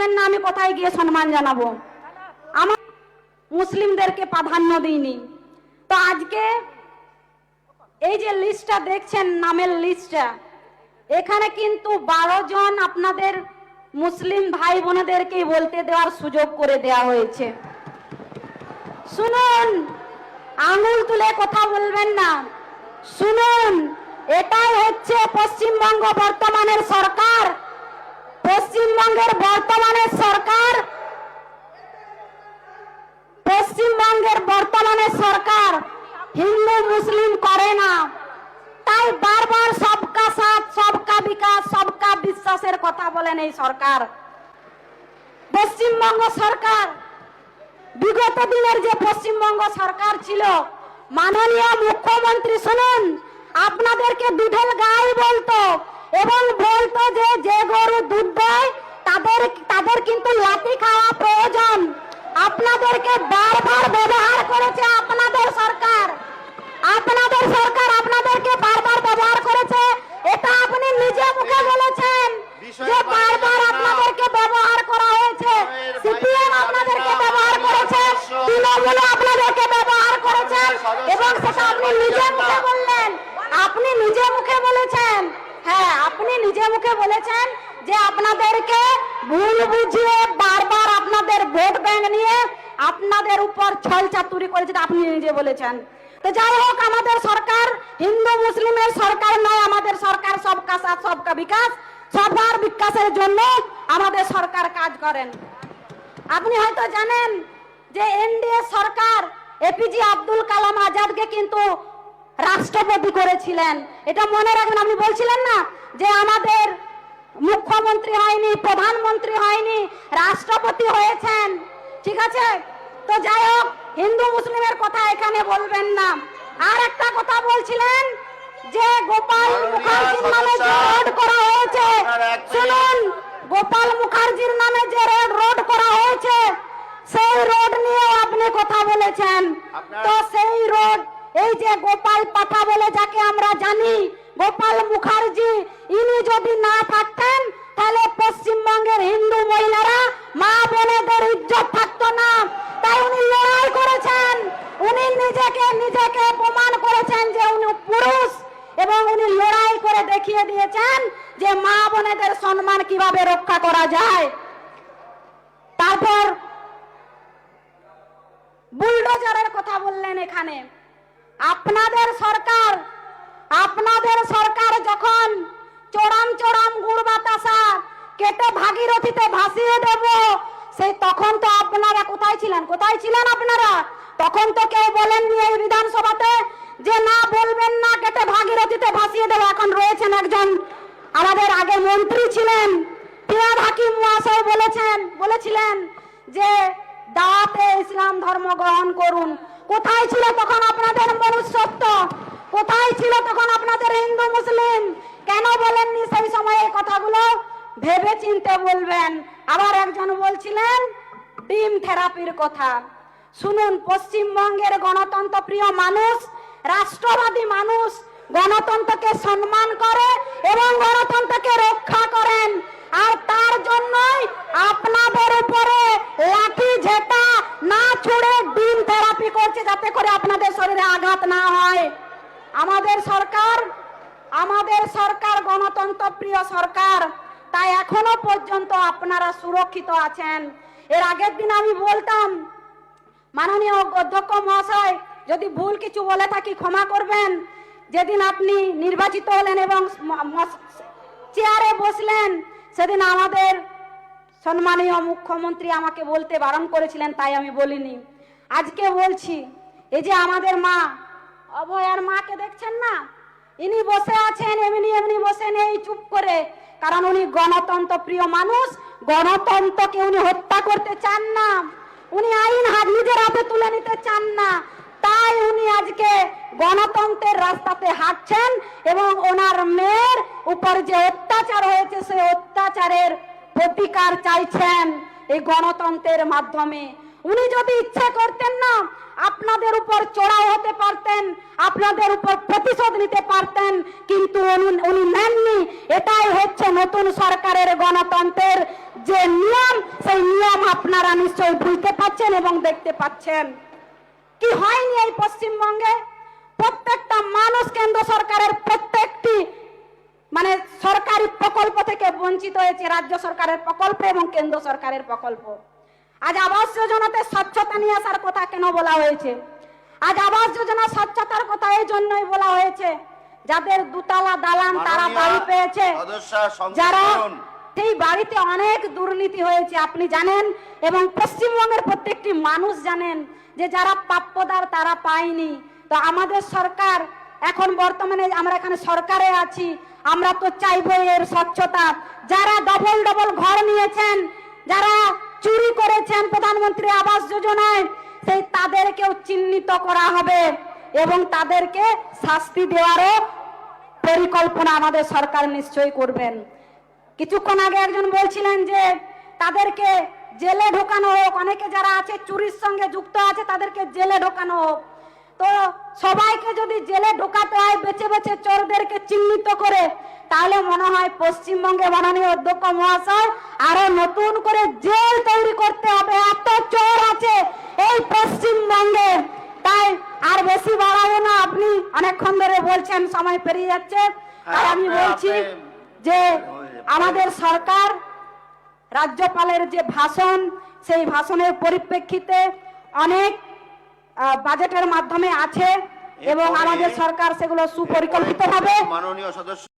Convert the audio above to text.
জানেন না আমি কোথায় গিয়ে সম্মান জানাবো। আমার মুসলিমদেরকে প্রাধান্য দিইনি। তো আজকে এই যে লিস্টটা দেখছেন, নামের লিস্টটা, এখানে কিন্তু 12 জন আপনাদের মুসলিম ভাই বোনেদেরকেই বলতে দেওয়ার সুযোগ করে দেওয়া হয়েছে। শুনুন, আঙুল তুলে কথা বলবেন না, শুনুন, এটাই হচ্ছে পশ্চিমবঙ্গ বর্তমানের সরকার। পশ্চিমবঙ্গের বর্তমানের সরকার, পশ্চিমবঙ্গের বর্তমানের সরকার হিন্দু মুসলিম করে না, তাই বারবার সবকা সাথ, সবকা বিকাশ, সবকা বিশ্বাসের কথা বলেন এই সরকার। পশ্চিমবঙ্গ সরকার, বিগত দিনের যে পশ্চিমবঙ্গ সরকার ছিল, মাননীয় মুখ্যমন্ত্রী শুনুন, আপনাদেরকে দুধের গাই বলতো এবং বলতো যে যে গরু দুধ দেয় তাদের কিন্তু লাঠি খাওয়া প্রয়োজন। আপনাদেরকে বারবার ব্যবহার করেছে আপনাদের সরকার, আপনাদের সরকার আপনাদেরকে বারবার ব্যবহার করেছে। এটা আপনি নিজে মুখে বলেছেন যে বারবার আপনাদেরকে ব্যবহার করা হয়েছে। সিপিএম আপনাদেরকে ব্যবহার করেছে, তৃণমূল আপনাদেরকে ব্যবহার করেছে, এবং সেটা আপনি নিজে মুখে বললেন। আপনি নিজে মুখে বলেছেন, হ্যাঁ আপনি নিজে মুখে বলেছেন যে আপনাদেরকে ভুল বুঝিয়ে বারবার আপনাদের ভোট ব্যাংক নিয়ে আপনাদের উপর ছল চাতুরি করেছে, আপনি নিজে বলেছেন। তো যাই হোক, আমাদের সরকার হিন্দু মুসলিমের সরকার নয়, আমাদের সরকার সবকা সাথ সবকা বিকাশ, সবার বিকাশের জন্য আমাদের সরকার কাজ করেন। আপনি হয়তো জানেন যে এনডিএ সরকার এপিজে আব্দুল কালাম আজাদকে কিন্তু রাষ্ট্রপতি করেছিলেন। এটা মনে রাখবেন। আপনি বলছিলেন না যে আমাদের মুখ্যমন্ত্রী হয়নি, প্রধানমন্ত্রী হয়নি, রাষ্ট্রপতি হয়েছেন, ঠিক আছে। তো যাই হোক, হিন্দু মুসলিমের কথা এখানে বলবেন না। আর একটা কথা বলছিলেন যে গোপাল মুখার্জির নামে যে রোড করা হয়েছে, শুনুন, গোপাল মুখার্জির নামে যে রোড করা হয়েছে সেই রোড নিয়ে আপনি কথা বলেছেন। তো সেই রোড, এই যে গোপাল পাঠা বলে যাকে আমরা জানি, গোপাল মুখার্জি, ইনি যদি না থাকতেন তাহলে পশ্চিমবঙ্গের হিন্দু মহিলারা, মা বোনেদের ইজ্জত থাকতো না। তাই উনি লড়াই করেছেন, উনি নিজেকে প্রমাণ করেছেন যে উনি পুরুষ, এবং উনি লড়াই করে দেখিয়ে দিয়েছেন যে মা বোনেদের সম্মান কিভাবে রক্ষা করা যায়। তারপর বুলডোজারের কথা বললেন এখানে। আপনাদের সরকার যখন চোরাম গুড় বাতাসা কেটে ভাগীরথীতে ভাসিয়ে দেব, সেই তখন তো আপনারা কোথায় ছিলেন আপনারা? তখন তো কেউ বলেননি এই বিধানসভাতে যে না, বলবেন না, কেটে ভাগীরথীতে ভাসিয়ে দেব। এখন রয়েছেন একজন আমাদের আগে মন্ত্রী ছিলেন ফিয়াদ হাকিম মহাশয়, বলেছিলেন যে দাওয়াতে ইসলাম ধর্ম গ্রহণ করুন। কোথায় ছিল তখন আপনাদের মনুষ্যত্ব? কোথায় ছিল তখন আপনাদের হিন্দু মুসলিম? কেন বলেননি সেই সময় এই কথাগুলো? ভেবে চিনতে বলবেন। আবার একজন বলছিলেন ডিম থেরাপির কথা। শুনুন, পশ্চিমবঙ্গের গণতন্ত্র প্রিয় মানুষ, রাষ্ট্রবাদী মানুষ গণতন্ত্রকে সম্মান করে এবং গণতন্ত্রকে রক্ষা করেন। আর তার জন্যই আপনাদের উপরে লাঠি ঝেঁটা না ছুড়ে ডিম থেরাপি করছে, যাতে করে আপনাদের শরীরে আঘাত না হয়। আমাদের সরকার গণতন্ত্র প্রিয় সরকার, তাই এখনো পর্যন্ত আপনারা সুরক্ষিত আছেন। এর আগের দিন আমি বলতাম, মাননীয় অধ্যক্ষ মহাশয়, যদি ভুল কিছু বলে থাকি ক্ষমা করবেন। যেদিন আপনি নির্বাচিত হলেন এবং চেয়ারে বসলেন, সেদিন আমাদের সম্মানীয় মুখ্যমন্ত্রী আমাকে বলতে বারণ করেছিলেন, তাই আমি বলিনি। আজকে বলছি, এই যে আমাদের মা অভয়ার মাকে দেখছেন না, ইনি বসে আছেন, এমনি বসে নেই চুপ করে, কারণ উনি গণতন্ত্র প্রিয় মানুষ। গণতন্ত্রকে উনি হত্যা করতে চান না, উনি আইন নিজের হাতে তুলে নিতে চান না। তাই উনি আজকে গণতন্ত্রের রাস্তাতে হাঁটছেন এবং ওনার মেয়ের উপর যে অত্যাচার হয়েছে সেই অত্যাচারের প্রতিকার চাইছেন এই গণতন্ত্রের মাধ্যমে। উনি যদি ইচ্ছে করতেন না, আপনাদের উপর চড়াও হতে পারতেন, আপনাদের উপর প্রতিশোধ নিতে পারতেন, কিন্তু উনি নেননি। এটাই হচ্ছে নতুন সরকারের গণতন্ত্রের যে নিয়ম, সেই নিয়ম আপনারা নিশ্চয়ই বুঝতে পাচ্ছেন এবং দেখতে পাচ্ছেন। কি হয়নি এই পশ্চিমবঙ্গে? প্রত্যেকটা মানুষ কেন্দ্র সরকারের প্রত্যেকটি মানে সরকারি প্রকল্প থেকে বঞ্চিত হয়েছে, রাজ্য সরকারের প্রকল্প এবং কেন্দ্র সরকারের প্রকল্প। আজ আবাস যোজনাতে স্বচ্ছতা নিয়ে আসার কথা কেন বলা হয়েছে? আজ আবাস যোজনা স্বচ্ছতার কথা এই জন্যই বলা হয়েছে, যাদের দুতলা দালান তারা বাড়ি পেয়েছে, যারা সেই বাড়িতে অনেক দুর্নীতি হয়েছে আপনি জানেন, এবং পশ্চিমবঙ্গের প্রত্যেকটি মানুষ জানেন যে যারা প্রাপ্যদার তারা পায়নি। তো আমাদের সরকার এখন বর্তমানে আমরা এখানে সরকারে আছি, আমরা তো চাইবো এর স্বচ্ছতা। যারা ডবল ডবল ঘর নিয়েছেন, যারা চুরি করেছেন প্রধানমন্ত্রী আবাস যোজনায়, সেই তাদেরকেও চিহ্নিত করা হবে এবং তাদেরকে শাস্তি দেওয়ারও পরিকল্পনা আমাদের সরকার নিশ্চয়ই করবেন। কিছুক্ষণ আগে একজন বলছিলেন যে তাদেরকে জেলে ঢোকানো হোক, অনেকে যারা আছে চুরির সঙ্গে যুক্ত আছে তাদেরকে জেলে ঢোকানো হোক। তো সবাইকে যদি জেলে ঢোকাতে হয় বেছে বেছে চোরদেরকে চিহ্নিত করে, তাহলে মনে হয় পশ্চিমবঙ্গে মাননীয় অধ্যক্ষ মহাশয় আরো নতুন করে জেল তৈরি করতে হবে, এত চোর আছে এই পশ্চিমবঙ্গে। তাই আর বেশি বাড়াবো না, আপনি অনেকক্ষণ ধরে বলছেন, সময় পেরিয়ে যাচ্ছে। আর আমি বলছি যে আমাদের সরকার রাজ্যপালের যে ভাষণ, সেই ভাষণের পরিপ্রেক্ষিতে অনেক বাজেটের মাধ্যমে আছে এবং আমাদের সরকার সেগুলো সুপরিকল্পিতভাবে মাননীয় সদস্য